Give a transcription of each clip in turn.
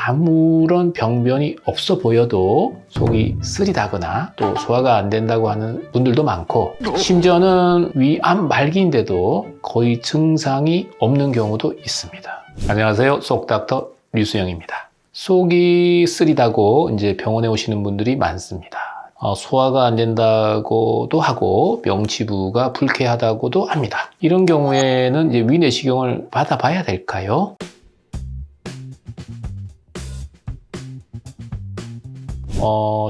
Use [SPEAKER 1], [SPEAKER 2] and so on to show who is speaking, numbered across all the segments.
[SPEAKER 1] 아무런 병변이 없어 보여도 속이 쓰리다거나 또 소화가 안 된다고 하는 분들도 많고, 심지어는 위암 말기인데도 거의 증상이 없는 경우도 있습니다. 안녕하세요, 속닥터 류수영입니다. 속이 쓰리다고 이제 병원에 오시는 분들이 많습니다. 소화가 안 된다고도 하고 명치부가 불쾌하다고도 합니다. 이런 경우에는 이제 위내시경을 받아봐야 될까요?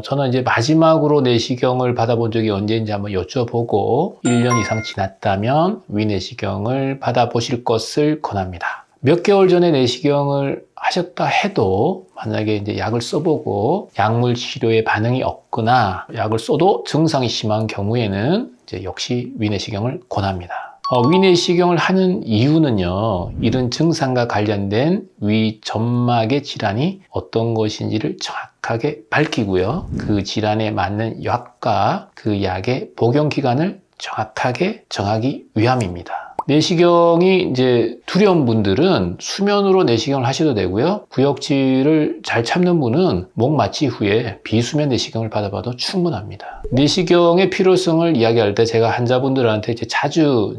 [SPEAKER 1] 저는 이제 마지막으로 내시경을 받아본 적이 언제인지 한번 여쭤보고 1년 이상 지났다면 위내시경을 받아보실 것을 권합니다. 몇 개월 전에 내시경을 하셨다 해도 만약에 이제 약을 써보고 약물 치료에 반응이 없거나 약을 써도 증상이 심한 경우에는 이제 역시 위내시경을 권합니다. 위내시경을 하는 이유는요, 이런 증상과 관련된 위 점막의 질환이 어떤 것인지를 정확하게 밝히고요, 그 질환에 맞는 약과 그 약의 복용 기간을 정확하게 정하기 위함입니다. 내시경이 이제 두려운 분들은 수면으로 내시경을 하셔도 되고요, 구역질을 잘 참는 분은 목 마취 후에 비수면 내시경을 받아봐도 충분합니다. 내시경의 필요성을 이야기할 때 제가 환자분들한테 이제 자주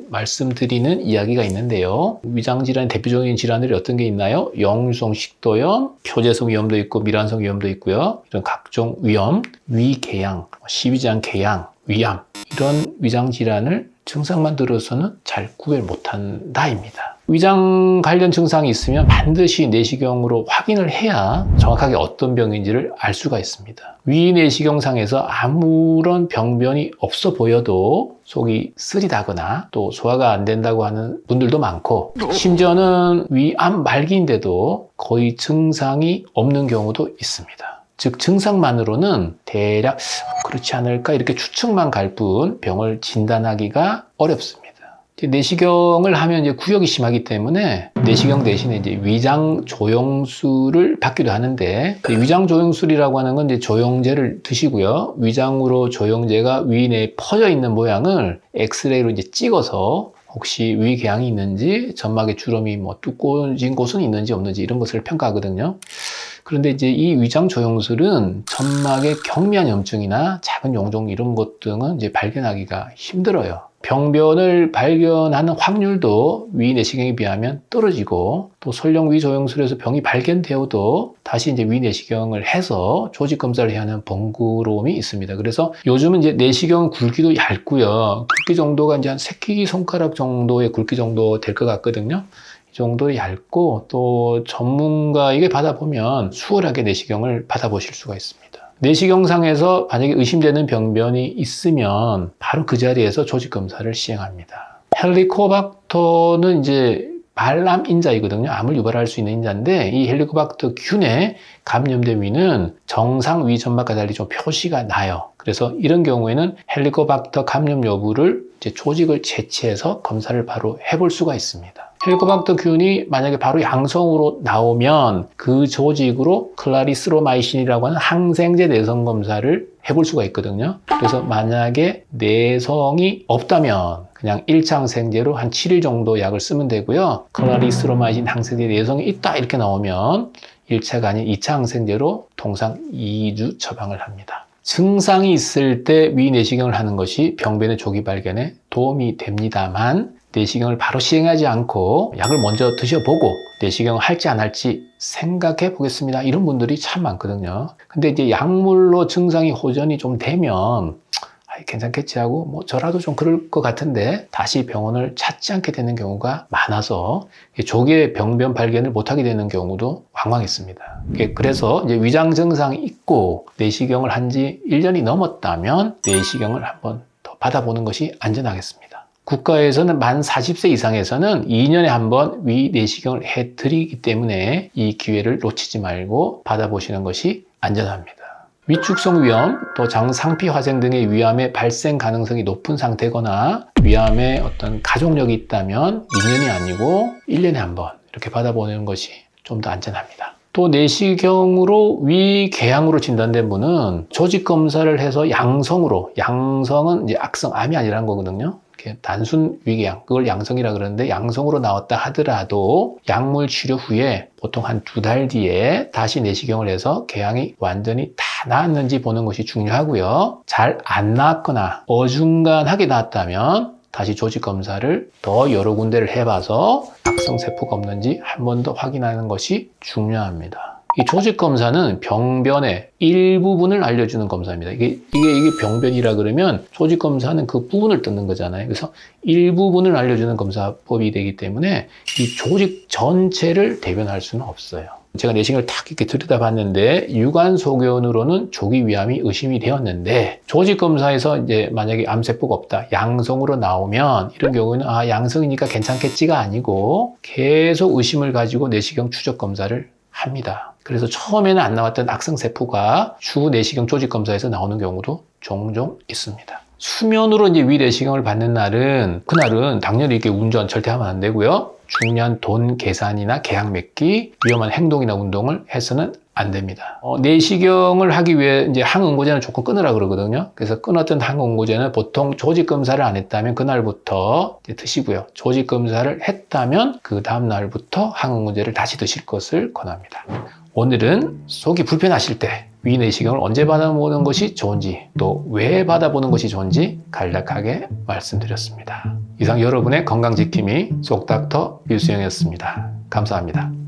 [SPEAKER 1] 말씀드리는 이야기가 있는데요. 위장 질환의 대표적인 질환들이 어떤 게 있나요? 역류성 식도염, 표재성 위염도 있고 미란성 위염도 있고요. 이런 각종 위염, 위궤양, 시위장 궤양, 위암, 이런 위장 질환을 증상만 들어서는 잘 구별 못한다입니다. 위장 관련 증상이 있으면 반드시 내시경으로 확인을 해야 정확하게 어떤 병인지를 알 수가 있습니다. 위내시경상에서 아무런 병변이 없어 보여도 속이 쓰리다거나 또 소화가 안 된다고 하는 분들도 많고, 심지어는 위암 말기인데도 거의 증상이 없는 경우도 있습니다. 즉 증상만으로는 대략 그렇지 않을까 이렇게 추측만 갈 뿐 병을 진단하기가 어렵습니다. 내시경을 하면 이제 구역이 심하기 때문에 내시경 대신에 이제 위장 조영술을 받기도 하는데, 위장 조영술이라고 하는 건 이제 조영제를 드시고요, 위장으로 조영제가 위 내에 퍼져 있는 모양을 엑스레이로 이제 찍어서 혹시 위궤양이 있는지, 점막의 주름이 두꺼워진 곳은 있는지 없는지 이런 것을 평가하거든요. 그런데 이제 이 위장 조영술은 점막의 경미한 염증이나 작은 용종 이런 것 등은 이제 발견하기가 힘들어요. 병변을 발견하는 확률도 위내시경에 비하면 떨어지고, 또 설령 위조영술에서 병이 발견되어도 다시 이제 위내시경을 해서 조직 검사를 해야 하는 번거로움이 있습니다. 그래서 요즘은 이제 내시경 굵기도 얇고요. 굵기 정도가 이제 한 새끼손가락 정도의 굵기 정도 될 것 같거든요. 이 정도 얇고, 또 전문가에게 받아보면 수월하게 내시경을 받아보실 수가 있습니다. 내시경상에서 만약에 의심되는 병변이 있으면 바로 그 자리에서 조직 검사를 시행합니다. 헬리코박터는 이제 말암 인자이거든요. 암을 유발할 수 있는 인자인데, 이 헬리코박터 균에 감염된 위는 정상 위 점막과 달리 좀 표시가 나요. 그래서 이런 경우에는 헬리코박터 감염 여부를 이제 조직을 채취해서 검사를 바로 해볼 수가 있습니다. 헬리코박터 균이 만약에 바로 양성으로 나오면 그 조직으로 클라리스로마이신이라고 하는 항생제 내성 검사를 해볼 수가 있거든요. 그래서 만약에 내성이 없다면 그냥 1차 항생제로 한 7일 정도 약을 쓰면 되고요, 클라리스로마이신 항생제 내성이 있다 이렇게 나오면 1차가 아닌 2차 항생제로 통상 2주 처방을 합니다. 증상이 있을 때 위내시경을 하는 것이 병변의 조기 발견에 도움이 됩니다만, 내시경을 바로 시행하지 않고 약을 먼저 드셔보고 내시경을 할지 안 할지 생각해 보겠습니다, 이런 분들이 참 많거든요. 근데 이제 약물로 증상이 호전이 좀 되면 괜찮겠지 하고 저라도 좀 그럴 것 같은데 다시 병원을 찾지 않게 되는 경우가 많아서 조기에 병변 발견을 못하게 되는 경우도 왕왕 있습니다. 그래서 이제 위장 증상이 있고 내시경을 한 지 1년이 넘었다면 내시경을 한번 더 받아보는 것이 안전하겠습니다. 국가에서는 만 40세 이상에서는 2년에 한 번 위내시경을 해드리기 때문에 이 기회를 놓치지 말고 받아보시는 것이 안전합니다. 위축성 위염, 또 장상피 화생 등의 위암의 발생 가능성이 높은 상태거나 위암에 어떤 가족력이 있다면 2년이 아니고 1년에 한 번 이렇게 받아보는 것이 좀 더 안전합니다. 또 내시경으로 위궤양으로 진단된 분은 조직 검사를 해서 양성은 이제 악성 암이 아니라는 거거든요. 이렇게 단순 위궤양, 그걸 양성이라 그러는데 양성으로 나왔다 하더라도 약물 치료 후에 보통 한 2달 뒤에 다시 내시경을 해서 궤양이 완전히 다 나았는지 보는 것이 중요하고요. 잘 안 나았거나 어중간하게 나았다면 다시 조직 검사를 더 여러 군데를 해봐서 악성 세포가 없는지 한 번 더 확인하는 것이 중요합니다. 이 조직 검사는 병변의 일부분을 알려주는 검사입니다. 이게 병변이라 그러면 조직 검사는 그 부분을 뜯는 거잖아요. 그래서 일부분을 알려주는 검사법이 되기 때문에 이 조직 전체를 대변할 수는 없어요. 제가 내시경을 탁 이렇게 들여다봤는데 유관 소견으로는 조기 위암이 의심이 되었는데 조직 검사에서 이제 만약에 암세포가 없다, 양성으로 나오면 이런 경우는 양성이니까 괜찮겠지가 아니고 계속 의심을 가지고 내시경 추적 검사를 합니다. 그래서 처음에는 안 나왔던 악성 세포가 추후 내시경 조직 검사에서 나오는 경우도 종종 있습니다. 수면으로 이제 위 내시경을 받는 날은 그날은 당연히 이렇게 운전 절대 하면 안 되고요. 중요한 돈 계산이나 계약 맺기, 위험한 행동이나 운동을 해서는 안 됩니다. 내시경을 하기 위해 이제 항응고제는 조금 끊으라 그러거든요. 그래서 끊었던 항응고제는 보통 조직 검사를 안 했다면 그날부터 드시고요. 조직 검사를 했다면 그 다음 날부터 항응고제를 다시 드실 것을 권합니다. 오늘은 속이 불편하실 때 위 내시경을 언제 받아보는 것이 좋은지, 또 왜 받아보는 것이 좋은지 간략하게 말씀드렸습니다. 이상 여러분의 건강지킴이 속닥터 류수영이었습니다. 감사합니다.